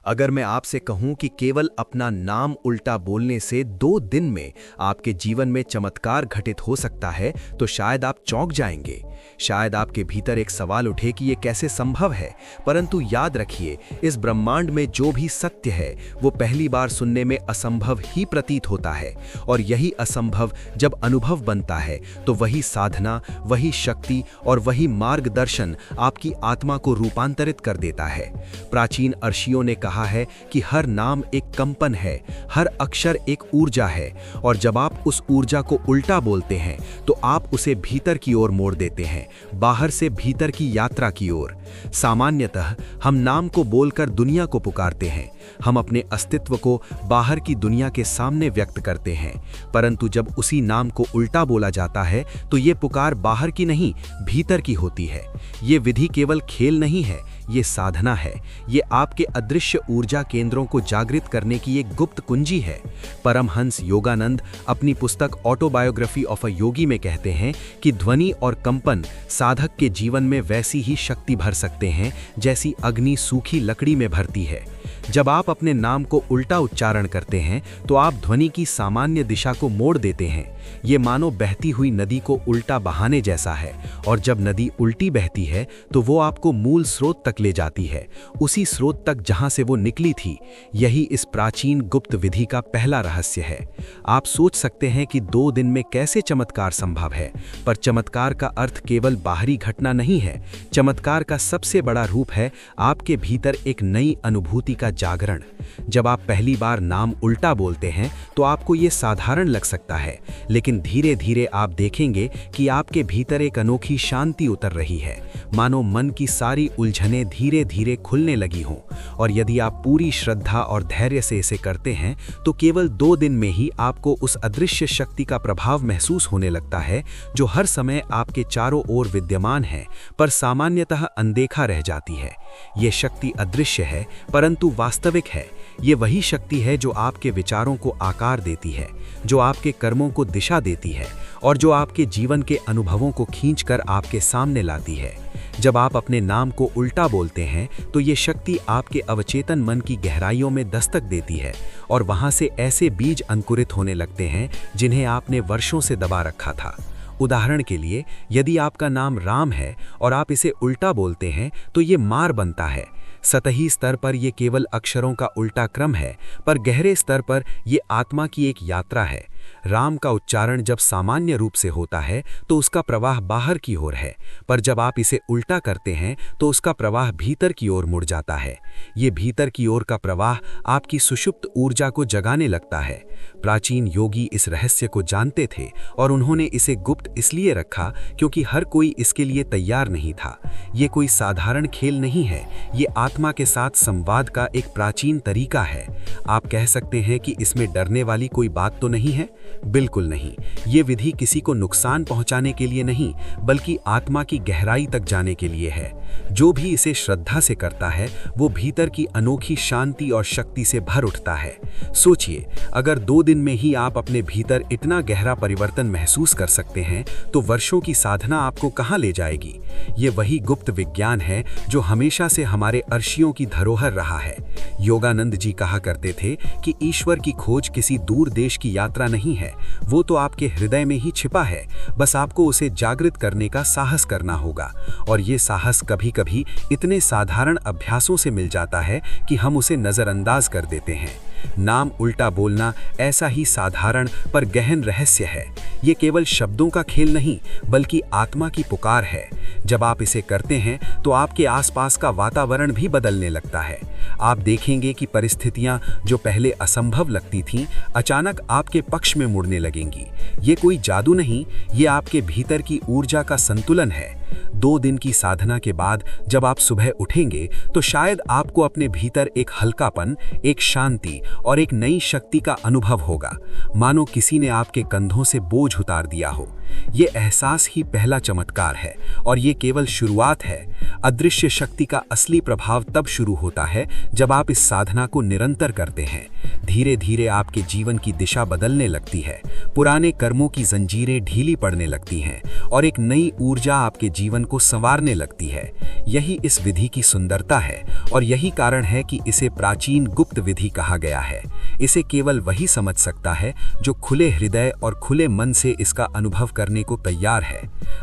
अगर मैं आपसे कहूं कि केवल अपना नाम उल्टा बोलने से 2 दिन में आपके जीवन में चमत्कार घटित हो सकता है, तो शायद आप चौंक जाएंगे। शायद आपके भीतर एक सवाल उठे कि ये कैसे संभव है। परंतु याद रखिए, इस ब्रह्मांड में जो भी सत्य है वो पहली बार सुनने में असंभव ही प्रतीत होता है, और यही असंभव जब अनुभव बनता है तो वही साधना, वही शक्ति और वही मार्गदर्शन आपकी आत्मा को रूपांतरित कर देता है। प्राचीन ऋषियों ने कहा है कि हर नाम एक कंपन है, हर अक्षर एक ऊर्जा है, और जब आप उस ऊर्जा को उल्टा बोलते हैं तो आप उसे भीतर की ओर मोड़ देते हैं, बाहर से भीतर की यात्रा की ओर। सामान्यतः हम नाम को बोलकर दुनिया को पुकारते हैं, हम अपने अस्तित्व को बाहर की दुनिया के सामने व्यक्त करते हैं। परंतु जब उसी नाम को उल्टा बोला जाता है तो ये पुकार बाहर की नहीं, भीतर की होती है। ये विधि केवल खेल नहीं है, ये साधना है। ये आपके अदृश्य ऊर्जा केंद्रों को जागृत करने की एक गुप्त कुंजी है। परमहंस योगानंद अपनी पुस्तक ऑटोबायोग्राफी ऑफ अ योगी में कहते हैं कि ध्वनि और कंपन साधक के जीवन में वैसी ही शक्ति भर सकते हैं जैसी अग्नि सूखी लकड़ी में भरती है। जब आप अपने नाम को उल्टा उच्चारण करते हैं तो आप ध्वनि की सामान्य दिशा को मोड़ देते हैं। ये मानो बहती हुई नदी को उल्टा बहाने जैसा है, और जब नदी उल्टी बहती है तो वो आपको मूल स्रोत तक ले जाती है, उसी स्रोत तक जहां से वो निकली थी। यही इस प्राचीन गुप्त विधि का पहला रहस्य है। आप सोच सकते हैं कि 2 दिन में कैसे चमत्कार संभव है, पर चमत्कार का अर्थ केवल बाहरी घटना नहीं है। चमत्कार का सबसे बड़ा रूप है आपके भीतर एक नई अनुभूति का जागरण। जब आप पहली बार नाम उल्टा बोलते हैं तो आपको ये साधारण लग सकता है, लेकिन धीरे धीरे आप देखेंगे कि आपके भीतर एक अनोखी शांति उतर रही है, मानो मन की सारी उलझनें धीरे धीरे खुलने लगी हों। और यदि आप पूरी श्रद्धा और धैर्य से इसे करते हैं तो केवल 2 दिन में ही आपको उस अदृश्य शक्ति का प्रभाव महसूस होने लगता है, जो हर समय आपके चारों ओर विद्यमान है पर सामान्यतः अनदेखा रह जाती है। ये शक्ति अदृश्य है परंतु वास्तविक है। ये वही शक्ति है जो आपके विचारों को आकार देती है, जो आपके कर्मों को दिशा देती है, और जो आपके जीवन के अनुभवों को खींचकर आपके सामने लाती है। जब आप अपने नाम को उल्टा बोलते हैं तो ये शक्ति आपके अवचेतन मन की गहराइयों में दस्तक देती है, और वहां से ऐसे बीज अंकुरित होने लगते हैं जिन्हें आपने वर्षों से दबा रखा था। उदाहरण के लिए, यदि आपका नाम राम है और आप इसे उल्टा बोलते हैं तो ये मार बनता है। सतही स्तर पर यह केवल अक्षरों का उल्टा क्रम है, पर गहरे स्तर पर यह आत्मा की एक यात्रा है। राम का उच्चारण जब सामान्य रूप से होता है तो उसका प्रवाह बाहर की ओर है, पर जब आप इसे उल्टा करते हैं तो उसका प्रवाह भीतर की ओर मुड़ जाता है। ये भीतर की ओर का प्रवाह आपकी सुषुप्त ऊर्जा को जगाने लगता है। प्राचीन योगी इस रहस्य को जानते थे, और उन्होंने इसे गुप्त इसलिए रखा क्योंकि हर कोई इसके लिए तैयार नहीं था। ये कोई साधारण खेल नहीं है, ये आत्मा के साथ संवाद का एक प्राचीन तरीका है। आप कह सकते हैं कि इसमें डरने वाली कोई बात तो नहीं है? बिल्कुल नहीं। ये विधि किसी को नुकसान पहुंचाने के लिए नहीं, बल्कि आत्मा की गहराई तक जाने के लिए है। जो भी इसे श्रद्धा से करता है वो भीतर की अनोखी शांति और शक्ति से भर उठता है। सोचिए, अगर 2 दिन में ही आप अपने भीतर इतना गहरा परिवर्तन महसूस कर सकते हैं तो वर्षों की साधना आपको कहां ले जाएगी? ये वही गुप्त विज्ञान है जो हमेशा से हमारे ऋषियों की धरोहर रहा है। योगानंद जी कहा करते थे कि ईश्वर की खोज किसी दूर देश की यात्रा नहीं है, वो तो आपके हृदय में ही छिपा है। बस आपको उसे जागृत करने का साहस करना होगा, और ये साहस कभी कभी इतने साधारण अभ्यासों से मिल जाता है कि हम उसे नजरअंदाज कर देते हैं। नाम उल्टा बोलना ऐसा ही साधारण पर गहन रहस्य है। ये केवल शब्दों का खेल नहीं, बल्कि आत्मा की पुकार है। जब आप इसे करते हैं तो आपके आसपास का वातावरण भी बदलने लगता है। आप देखेंगे कि परिस्थितियां जो पहले असंभव लगती थीं, अचानक आपके पक्ष में मुड़ने लगेंगी। ये कोई जादू नहीं, ये आपके भीतर की ऊर्जा का संतुलन है। 2 दिन की साधना के बाद जब आप सुबह उठेंगे तो शायद आपको अपने भीतर एक हल्कापन, एक शांति और एक नई शक्ति का अनुभव होगा, मानो किसी ने आपके कंधों से बोझ उतार दिया हो। ये एहसास ही पहला चमत्कार है, और ये केवल शुरुआत है। अदृश्य शक्ति का असली प्रभाव तब शुरू होता है जब आप इस साधना को निरंतर करते हैं। धीरे धीरे आपके जीवन की दिशा बदलने लगती है, पुराने कर्मों की जंजीरें ढीली पड़ने लगती हैं और एक नई ऊर्जा आपके जीवन को संवारने लगती है। यही इस विधि की सुंदरता है और यही कारण है कि इसे प्राचीन गुप्त विधि कहा गया है। इसे केवल वही समझ सकता है जो खुले हृदय और खुले मन से इसका अनुभव करने को तैयार है।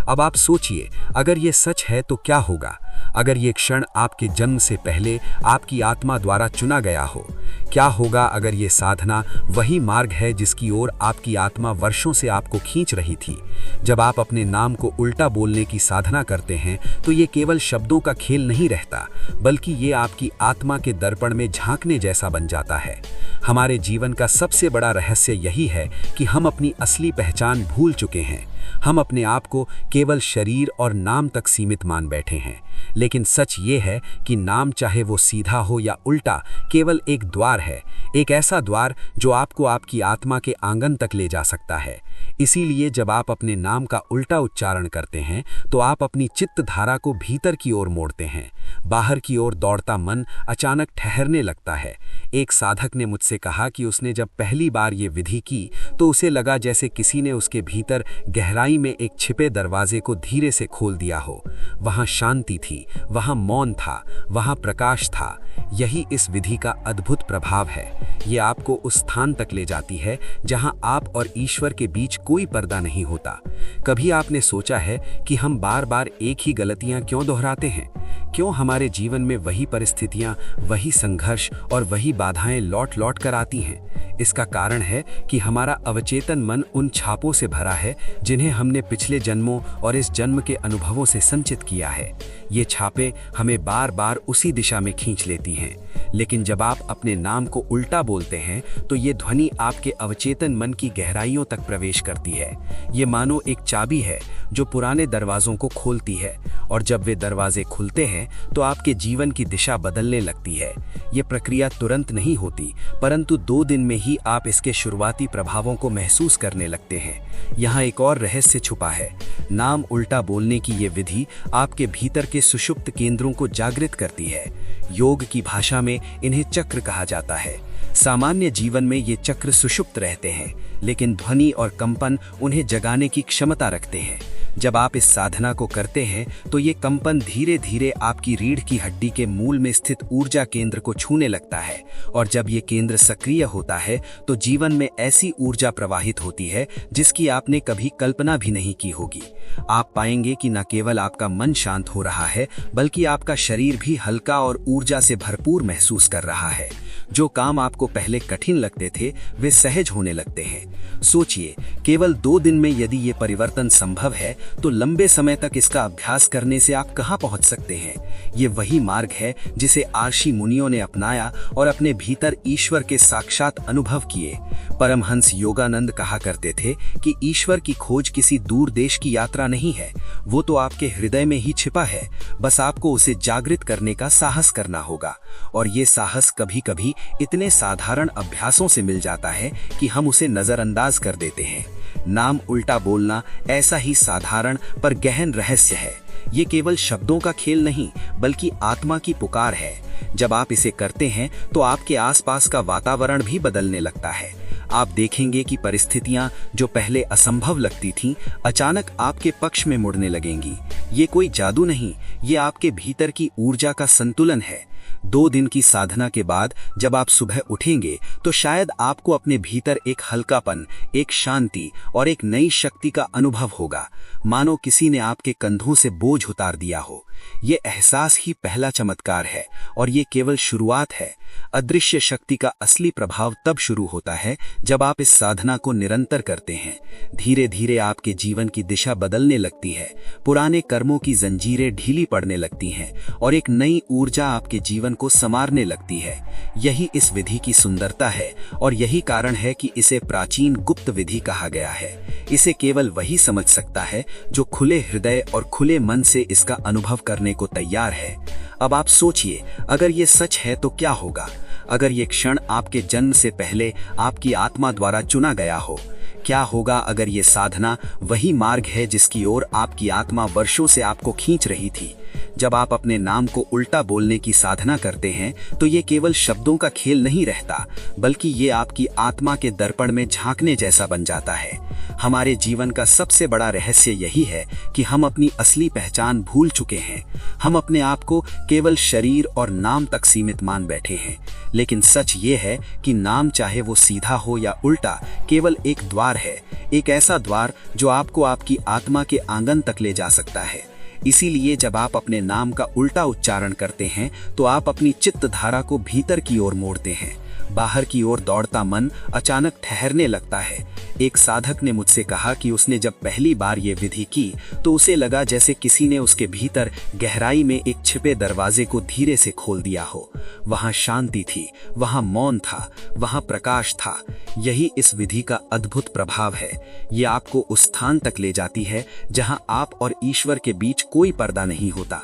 अब आप सोचिए, अगर ये सच है तो क्या होगा? अगर ये क्षण आपके जन्म से पहले आपकी आत्मा द्वारा चुना गया हो? क्या होगा अगर ये साधना वही मार्ग है जिसकी ओर आपकी आत्मा वर्षों से आपको खींच रही थी? जब आप अपने नाम को उल्टा बोलने की साधना करते हैं तो ये केवल शब्दों का खेल नहीं रहता, बल्कि ये आपकी आत्मा के दर्पण में झांकने जैसा बन जाता है। हमारे जीवन का सबसे बड़ा रहस्य यही है कि हम अपनी असली पहचान भूल चुके हैं। हम अपने आप को केवल शरीर और नाम तक सीमित मान बैठे हैं। लेकिन सच ये है कि नाम, चाहे वो सीधा हो या उल्टा, केवल एक द्वार है, एक ऐसा द्वार जो आपको आपकी आत्मा के आंगन तक ले जा सकता है। इसीलिए जब आप अपने नाम का उल्टा उच्चारण करते हैं तो आप अपनी चित्त धारा को भीतर की ओर मोड़ते हैं। बाहर की ओर दौड़ता मन अचानक ठहरने लगता है। एक साधक ने मुझसे कहा कि उसने जब पहली बार ये विधि की तो उसे लगा जैसे किसी ने उसके भीतर गहराई में एक छिपे दरवाजे को धीरे से खोल दिया हो। वहां शांति थी, वहां मौन था, वहां प्रकाश था। यही इस विधि का अद्भुत प्रभाव है। ये आपको उस स्थान तक ले जाती है जहां आप और ईश्वर के बीच कोई पर्दा नहीं होता। कभी आपने सोचा है कि हम बार बार एक ही गलतियां क्यों दोहराते हैं? क्यों हमारे जीवन में वही परिस्थितियां, वही संघर्ष और वही बाधाएं लौट लौट कर आती हैं? इसका कारण है कि हमारा अवचेतन मन उन छापों से भरा है जिन्हें हमने पिछले जन्मों और इस जन्म के अनुभवों से संचित किया है। ये छापें हमें बार बार उसी दिशा में खींच लेती हैं। लेकिन जब आप अपने नाम को उल्टा बोलते हैं तो ये ध्वनि आपके अवचेतन मन की गहराइयों तक प्रवेश करती है। ये मानो एक चाबी है जो पुराने दरवाजों को खोलती है, और जब वे दरवाजे खुलते हैं तो आपके जीवन की दिशा बदलने लगती है। ये प्रक्रिया तुरंत नहीं होती, परंतु 2 दिन में ही आप इसके शुरुआती प्रभावों को महसूस करने लगते हैं। यहाँ एक और रहस्य छुपा है। नाम उल्टा बोलने की ये विधि आपके भीतर के सुषुप्त केंद्रों को जागृत करती है। योग की भाषा में इन्हें चक्र कहा जाता है। सामान्य जीवन में ये चक्र सुषुप्त रहते हैं, लेकिन ध्वनि और कंपन उन्हें जगाने की क्षमता रखते हैं। जब आप इस साधना को करते हैं तो ये कंपन धीरे धीरे आपकी रीढ़ की हड्डी के मूल में स्थित ऊर्जा केंद्र को छूने लगता है, और जब ये केंद्र सक्रिय होता है तो जीवन में ऐसी ऊर्जा प्रवाहित होती है जिसकी आपने कभी कल्पना भी नहीं की होगी। आप पाएंगे कि न केवल आपका मन शांत हो रहा है, बल्कि आपका शरीर भी हल्का और ऊर्जा से भरपूर महसूस कर रहा है। जो काम आपको पहले कठिन लगते थे वे सहज होने लगते हैं। सोचिए, केवल 2 दिन में यदि ये परिवर्तन संभव है तो लंबे समय तक इसका अभ्यास करने से आप कहां पहुंच सकते हैं? ये वही मार्ग है जिसे आर्षि मुनियों ने अपनाया और अपने भीतर ईश्वर के साक्षात अनुभव किए। परमहंस योगानंद कहा करते थे कि ईश्वर की खोज किसी दूर देश की यात्रा नहीं है, वो तो आपके हृदय में ही छिपा है। बस आपको उसे जागृत करने का साहस करना होगा, और ये साहस कभी कभी इतने साधारण अभ्यासों से मिल जाता है कि हम उसे नजरअंदाज कर देते हैं। नाम उल्टा बोलना ऐसा ही साधारण पर गहन रहस्य है। ये केवल शब्दों का खेल नहीं, बल्कि आत्मा की पुकार है। जब आप इसे करते हैं तो आपके आसपास का वातावरण भी बदलने लगता है। आप देखेंगे कि परिस्थितियां जो पहले असंभव लगती थीं, अचानक आपके पक्ष में मुड़ने लगेंगी। ये कोई जादू नहीं, ये आपके भीतर की ऊर्जा का संतुलन है। 2 दिन की साधना के बाद जब आप सुबह उठेंगे तो शायद आपको अपने भीतर एक हल्कापन, एक शांति और एक नई शक्ति का अनुभव होगा, मानो किसी ने आपके कंधों से बोझ उतार दिया हो। ये एहसास ही पहला चमत्कार है, और ये केवल शुरुआत है। अदृश्य शक्ति का असली प्रभाव तब शुरू होता है जब आप इस साधना को निरंतर करते हैं। धीरे धीरे आपके जीवन की दिशा बदलने लगती है, पुराने कर्मों की जंजीरें ढीली पड़ने लगती हैं और एक नई ऊर्जा आपके जीवन को संवारने लगती है। यही इस विधि की सुंदरता है, और यही कारण है कि इसे प्राचीन गुप्त विधि कहा गया है। इसे केवल वही समझ सकता है जो खुले हृदय और खुले मन से इसका अनुभव करने को तैयार है। अब आप सोचिए, अगर ये सच है तो क्या होगा? अगर ये क्षण आपके जन्म से पहले आपकी आत्मा द्वारा चुना गया हो? क्या होगा अगर ये साधना वही मार्ग है जिसकी ओर आपकी आत्मा वर्षों से आपको खींच रही थी? जब आप अपने नाम को उल्टा बोलने की साधना करते हैं तो ये केवल शब्दों का खेल नहीं रहता, बल्कि ये आपकी आत्मा के दर्पण में झांकने जैसा बन जाता है। हमारे जीवन का सबसे बड़ा रहस्य यही है कि हम अपनी असली पहचान भूल चुके हैं। हम अपने आप को केवल शरीर और नाम तक सीमित मान बैठे हैं, लेकिन सच ये है कि नाम चाहे वो सीधा हो या उल्टा, केवल एक द्वार है, एक ऐसा द्वार जो आपको आपकी आत्मा के आंगन तक ले जा सकता है। इसीलिए जब आप अपने नाम का उल्टा उच्चारण करते हैं तो आप अपनी चित्त धारा को भीतर की ओर मोड़ते हैं। बाहर की ओर दौड़ता मन अचानक ठहरने लगता है। एक साधक ने मुझसे कहा कि उसने जब पहली बार ये विधि की तो उसे लगा जैसे किसी ने उसके भीतर गहराई में एक छिपे दरवाजे को धीरे से खोल दिया हो। वहां शांति थी, वहां मौन था, वहां प्रकाश था। यही इस विधि का अद्भुत प्रभाव है। ये आपको उस स्थान तक ले जाती है जहां आप और ईश्वर के बीच कोई पर्दा नहीं होता।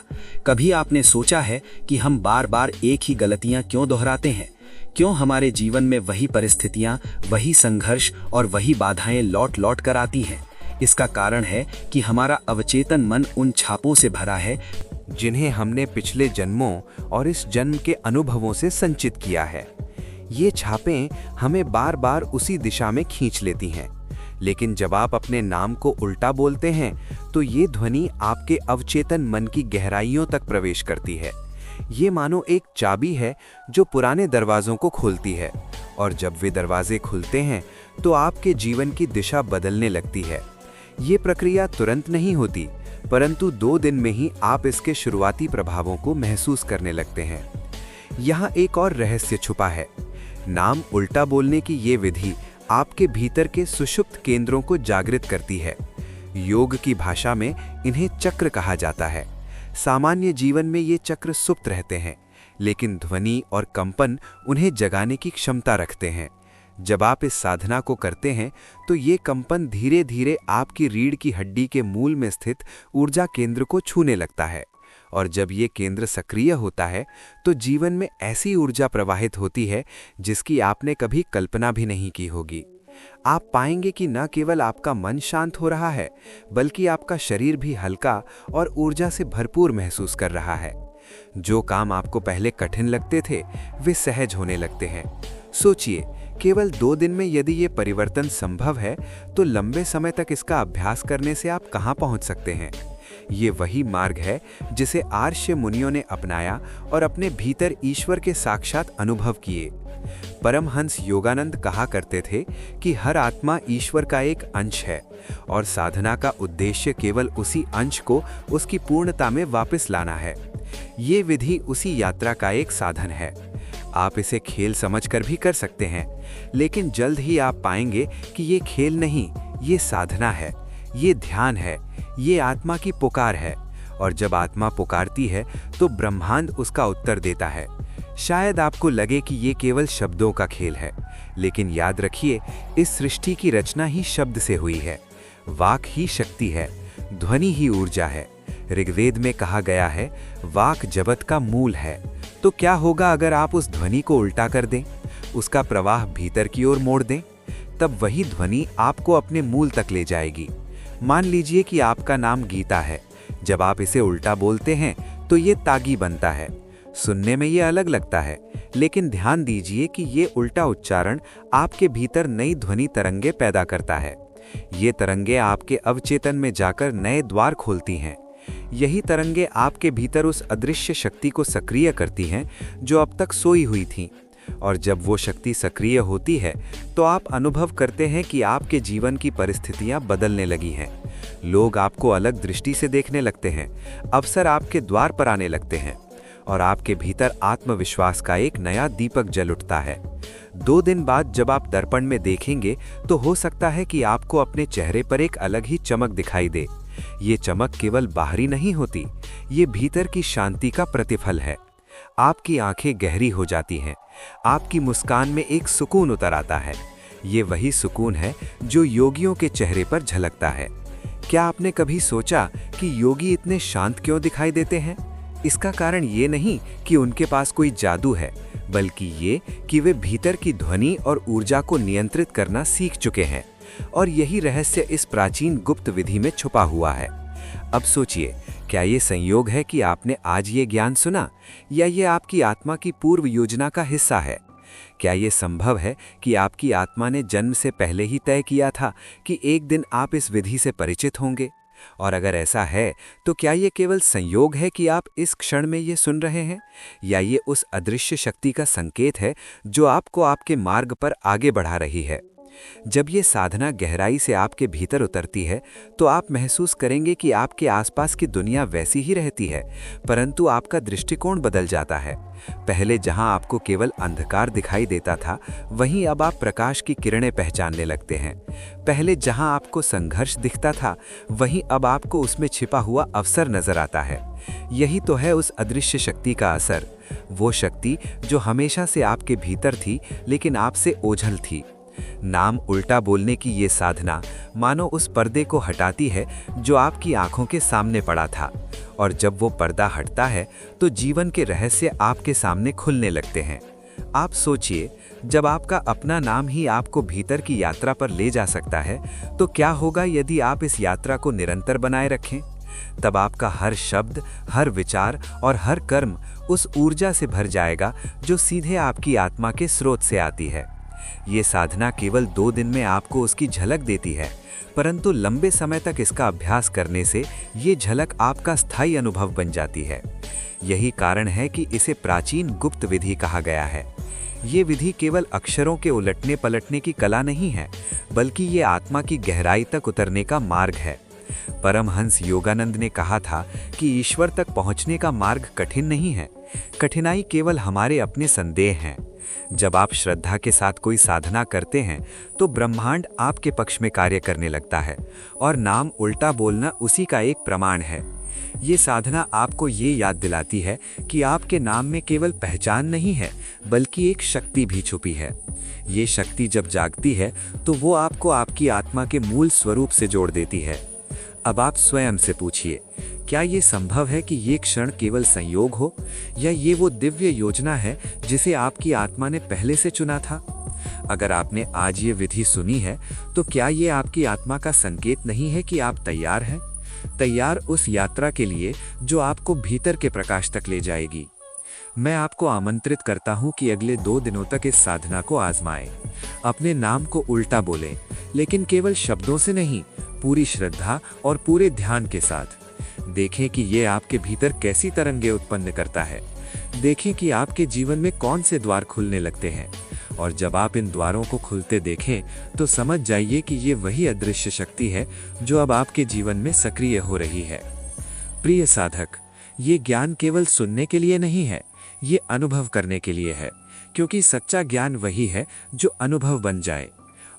कभी आपने सोचा है कि हम बार बार एक ही गलतियां क्यों दोहराते हैं? क्यों हमारे जीवन में वही परिस्थितियां, वही संघर्ष और वही बाधाएं लौट लौट कर आती हैं? इसका कारण है कि हमारा अवचेतन मन उन छापों से भरा है जिन्हें हमने पिछले जन्मों और इस जन्म के अनुभवों से संचित किया है। ये छापें हमें बार बार उसी दिशा में खींच लेती हैं। लेकिन जब आप अपने नाम को उल्टा बोलते हैं तो ये ध्वनि आपके अवचेतन मन की गहराइयों तक प्रवेश करती है। ये मानो एक चाबी है जो पुराने दरवाजों को खोलती है, और जब वे दरवाजे खुलते हैं तो आपके जीवन की दिशा बदलने लगती है। ये प्रक्रिया तुरंत नहीं होती, परंतु 2 दिन में ही आप इसके शुरुआती प्रभावों को महसूस करने लगते हैं। यहाँ एक और रहस्य छुपा है। नाम उल्टा बोलने की ये विधि आपके भीतर के सुषुप्त केंद्रों को जागृत करती है। योग की भाषा में इन्हें चक्र कहा जाता है। सामान्य जीवन में ये चक्र सुप्त रहते हैं, लेकिन ध्वनि और कंपन उन्हें जगाने की क्षमता रखते हैं। जब आप इस साधना को करते हैं तो ये कंपन धीरे धीरे आपकी रीढ़ की हड्डी के मूल में स्थित ऊर्जा केंद्र को छूने लगता है, और जब ये केंद्र सक्रिय होता है तो जीवन में ऐसी ऊर्जा प्रवाहित होती है जिसकी आपने कभी कल्पना भी नहीं की होगी। आप पाएंगे कि न केवल आपका मन शांत हो रहा है, बल्कि आपका शरीर भी हल्का और ऊर्जा से भरपूर महसूस कर रहा है। जो काम आपको पहले कठिन लगते थे वे सहज होने लगते हैं। सोचिए, केवल 2 दिन में यदि ये परिवर्तन संभव है तो लंबे समय तक इसका अभ्यास करने से आप कहां पहुंच सकते हैं? ये वही मार्ग है जिसे आर्ष मुनियों ने अपनाया और अपने भीतर ईश्वर के साक्षात अनुभव किए। परमहंस योगानंद कहा करते थे कि हर आत्मा ईश्वर का एक अंश है, और साधना का उद्देश्य केवल उसी अंश को उसकी पूर्णता में वापस लाना है। ये विधि उसी यात्रा का एक साधन है। आप इसे खेल समझकर भी कर सकते हैं, लेकिन जल्द ही आप पाएंगे कि ये खेल नहीं, ये साधना है, ये ध्यान है, ये आत्मा की पुकार है। और जब आत्मा पुकारती है तो ब्रह्मांड उसका उत्तर देता है। शायद आपको लगे कि ये केवल शब्दों का खेल है, लेकिन याद रखिए, इस सृष्टि की रचना ही शब्द से हुई है। वाक ही शक्ति है, ध्वनि ही ऊर्जा है। ऋग्वेद में कहा गया है, वाक जगत का मूल है। तो क्या होगा अगर आप उस ध्वनि को उल्टा कर दें, उसका प्रवाह भीतर की ओर मोड़ दें? तब वही ध्वनि आपको अपने मूल तक ले जाएगी। मान लीजिए कि आपका नाम गीता है। जब आप इसे उल्टा बोलते हैं तो ये तागी बनता है। सुनने में ये अलग लगता है, लेकिन ध्यान दीजिए कि ये उल्टा उच्चारण आपके भीतर नई ध्वनि तरंगे पैदा करता है। ये तरंगे आपके अवचेतन में जाकर नए द्वार खोलती हैं। यही तरंगे आपके भीतर उस अदृश्य शक्ति को सक्रिय करती हैं जो अब तक सोई हुई थी। और जब वो शक्ति सक्रिय होती है तो आप अनुभव करते हैं कि आपके जीवन की परिस्थितियां बदलने लगी हैं। लोग आपको अलग दृष्टि से देखने लगते हैं, अवसर आपके द्वार पर आने लगते हैं, और आपके भीतर आत्मविश्वास का एक नया दीपक जल उठता है। 2 दिन बाद जब आप दर्पण में देखेंगे तो हो सकता है कि आपको अपने चेहरे पर एक अलग ही चमक दिखाई दे। ये चमक केवल बाहरी नहीं होती, ये भीतर की शांति का प्रतिफल है। आपकी आंखें गहरी हो जाती हैं, आपकी मुस्कान में एक सुकून उतर आता है। ये वही सुकून है जो योगियों के चेहरे पर झलकता है। क्या आपने कभी सोचा कि योगी इतने शांत क्यों दिखाई देते हैं? इसका कारण ये नहीं कि उनके पास कोई जादू है, बल्कि ये कि वे भीतर की ध्वनि और ऊर्जा को नियंत्रित करना सीख चुके हैं। और यही रहस्य इस प्राचीन गुप्त विधि में छुपा हुआ है। अब सोचिए, क्या ये संयोग है कि आपने आज ये ज्ञान सुना, या ये आपकी आत्मा की पूर्व योजना का हिस्सा है? क्या ये संभव है कि आपकी आत्मा ने जन्म से पहले ही तय किया था कि एक दिन आप इस विधि से परिचित होंगे? और अगर ऐसा है, तो क्या ये केवल संयोग है कि आप इस क्षण में ये सुन रहे हैं, या ये उस अदृश्य शक्ति का संकेत है जो आपको आपके मार्ग पर आगे बढ़ा रही है? जब ये साधना गहराई से आपके भीतर उतरती है, तो आप महसूस करेंगे कि आपके आसपास की दुनिया वैसी ही रहती है, परंतु आपका दृष्टिकोण बदल जाता है। पहले जहां आपको केवल अंधकार दिखाई देता था, वहीं अब आप प्रकाश की किरणें पहचानने लगते हैं। पहले जहां आपको संघर्ष दिखता था, वहीं अब आपको उसमें छिपा हुआ अवसर नजर आता है। यही तो है उस अदृश्य शक्ति का असर, वो शक्ति जो हमेशा से आपके भीतर थी, लेकिन आपसे ओझल थी। नाम उल्टा बोलने की ये साधना मानो उस पर्दे को हटाती है जो आपकी आंखों के सामने पड़ा था, और जब वो पर्दा हटता है तो जीवन के रहस्य आपके सामने खुलने लगते हैं। आप सोचिए, जब आपका अपना नाम ही आपको भीतर की यात्रा पर ले जा सकता है, तो क्या होगा यदि आप इस यात्रा को निरंतर बनाए रखें? तब आपका हर शब्द, हर विचार और हर कर्म उस ऊर्जा से भर जाएगा जो सीधे आपकी आत्मा के स्रोत से आती है। ये साधना केवल 2 दिन में आपको उसकी झलक देती है, परंतु लंबे समय तक इसका अभ्यास करने से ये झलक आपका स्थायी अनुभव बन जाती है। यही कारण है कि इसे प्राचीन गुप्त विधि कहा गया है। ये विधि केवल अक्षरों के उलटने पलटने की कला नहीं है, बल्कि ये आत्मा की गहराई तक उतरने का मार्ग है। परमहंस योगानंद ने कहा था कि ईश्वर तक पहुंचने का मार्ग कठिन नहीं है, कठिनाई केवल हमारे अपने संदेह हैं। जब आप श्रद्धा के साथ कोई साधना करते हैं, तो ब्रह्मांड आपके पक्ष में कार्य करने लगता है, और नाम उल्टा बोलना उसी का एक प्रमाण है। ये साधना आपको ये याद दिलाती है कि आपके नाम में केवल पहचान नहीं है, बल्कि एक शक्ति भी छुपी है। ये शक्ति जब जागती है, तो वो आपको आपकी आत्मा के मूल स्वरूप से जोड़ देती है। अब आप स्वयं से पूछिए, क्या ये संभव है कि ये क्षण केवल संयोग हो, या ये वो दिव्य योजना है जिसे आपकी आत्मा ने पहले से चुना था? अगर आपने आज ये विधि सुनी है, तो क्या ये आपकी आत्मा का संकेत नहीं है कि आप तैयार हैं? तैयार उस यात्रा के लिए जो आपको भीतर के प्रकाश तक ले जाएगी। मैं आपको आमंत्रित करता हूं कि अगले 2 दिनों तक इस साधना को आजमाएं। अपने नाम को उल्टा बोलें, लेकिन केवल शब्दों से नहीं, पूरी श्रद्धा और पूरे ध्यान के साथ। देखें कि ये आपके भीतर कैसी तरंगे उत्पन्न करता है। देखें कि आपके जीवन में कौन से द्वार खुलने लगते हैं, और जब आप इन द्वारों को खुलते देखें, तो समझ जाइए कि ये वही अदृश्य शक्ति है जो अब आपके जीवन में सक्रिय हो रही है। प्रिय साधक, ये ज्ञान केवल सुनने के लिए नहीं है, ये अनुभव करने के लिए है, क्योंकि सच्चा ज्ञान वही है जो अनुभव बन जाए।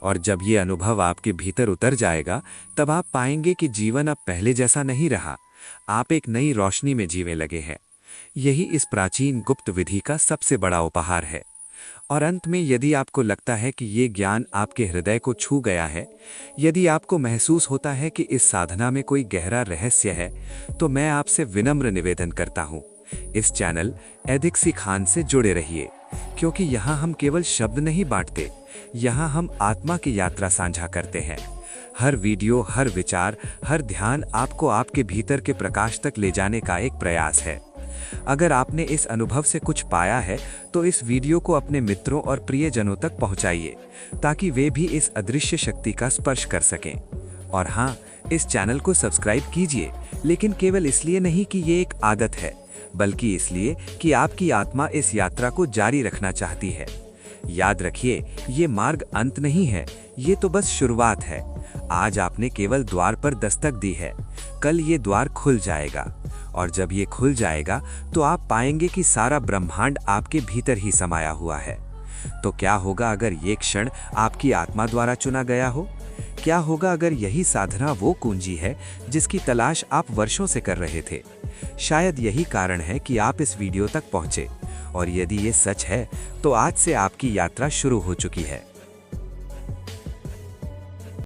और जब ये अनुभव आपके भीतर उतर जाएगा, तब आप पाएंगे कि जीवन अब पहले जैसा नहीं रहा। आप एक नई रोशनी में जीने लगे हैं। यही इस प्राचीन गुप्त विधि का सबसे बड़ा उपहार है। और अंत में, यदि आपको लगता है कि ये ज्ञान आपके हृदय को छू गया है, यदि आपको महसूस होता है कि इस साधना में कोई गहरा रहस्य है, तो मैं आपसे विनम्र निवेदन करता हूँ, इस चैनल एथिक्स सिखान से जुड़े रहिए, क्योंकि यहाँ हम केवल शब्द नहीं बांटते, यहाँ हम आत्मा की यात्रा साझा करते हैं। हर वीडियो, हर विचार, हर ध्यान आपको आपके भीतर के प्रकाश तक ले जाने का एक प्रयास है। अगर आपने इस अनुभव से कुछ पाया है, तो इस वीडियो को अपने मित्रों और प्रियजनों तक पहुंचाइए, ताकि वे भी इस अदृश्य शक्ति का स्पर्श कर सकें। और हाँ, इस चैनल को सब्सक्राइब कीजिए, लेकिन केवल इसलिए नहीं कि ये एक आदत है, बल्कि इसलिए कि आपकी आत्मा इस यात्रा को जारी रखना चाहती है। याद रखिए, ये मार्ग अंत नहीं है, ये तो बस शुरुआत है। आज आपने केवल द्वार पर दस्तक दी है, कल ये द्वार खुल जाएगा, और जब ये खुल जाएगा, तो आप पाएंगे कि सारा ब्रह्मांड आपके भीतर ही समाया हुआ है। तो क्या होगा अगर ये क्षण आपकी आत्मा द्वारा चुना गया हो? क्या होगा अगर यही साधना वो कुंजी है जिसकी तलाश आप वर्षों से कर रहे थे? शायद यही कारण है कि आप इस वीडियो तक पहुंचे, और यदि ये सच है, तो आज से आपकी यात्रा शुरू हो चुकी है।